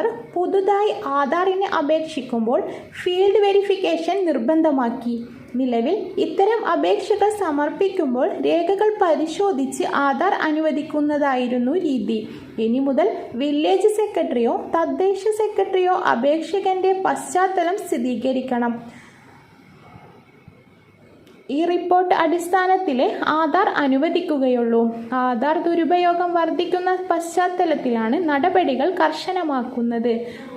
Governor പുതുതായി ആധാറിന് അപേക്ഷിക്കുമ്പോൾ field verification നിർബന്ധമാക്കി. നിലവിൽ ഇത്തരം അപേക്ഷകൾ സമർപ്പിക്കുമ്പോൾ രേഖകൾ പരിശോധിച്ച് ആധാർ അനുവദിക്കുന്നതായിരുന്നു രീതി. ഇനി മുതൽ വില്ലേജ് സെക്രട്ടറിയോ തദ്ദേശ സെക്രട്ടറിയോ അപേക്ഷകന്റെ പശ്ചാത്തലം സ്ഥിരീകരിക്കണം. ഈ റിപ്പോർട്ട് അടിസ്ഥാനത്തിലെ ആധാർ അനുവദിക്കുകയുള്ളൂ. ആധാർ ദുരുപയോഗം വർദ്ധിക്കുന്ന പശ്ചാത്തലത്തിലാണ് നടപടികൾ കർശനമാക്കുന്നത്.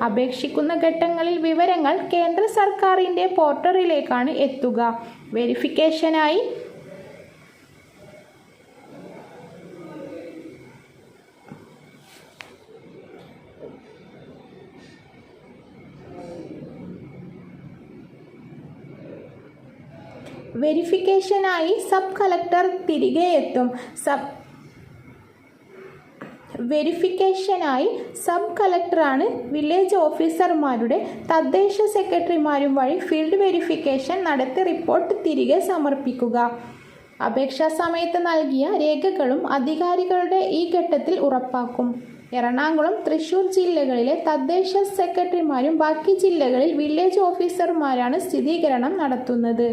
അപേക്ഷിക്കുന്ന ഘട്ടങ്ങളിൽ വിവരങ്ങൾ കേന്ദ്ര സർക്കാരിൻ്റെ പോർട്ടലിലേക്കാണ് എത്തുക. വെരിഫിക്കേഷനായി സബ് കളക്ടർ തിരികെ എത്തും. വെരിഫിക്കേഷനായി സബ് കളക്ടറാണ് വില്ലേജ് ഓഫീസർമാരുടെ തദ്ദേശ സെക്രട്ടറിമാരും വഴി ഫീൽഡ് വെരിഫിക്കേഷൻ നടത്തി റിപ്പോർട്ട് തിരികെ സമർപ്പിക്കുക. അപേക്ഷാ സമയത്ത് നൽകിയ രേഖകളും അധികാരികളുടെ ഈ ഘട്ടത്തിൽ ഉറപ്പാക്കും. എറണാകുളം, തൃശൂർ ജില്ലകളിലെ തദ്ദേശ സെക്രട്ടറിമാരും ബാക്കി ജില്ലകളിൽ വില്ലേജ് ഓഫീസർമാരാണ് സ്ഥിരീകരണം നടത്തുന്നത്.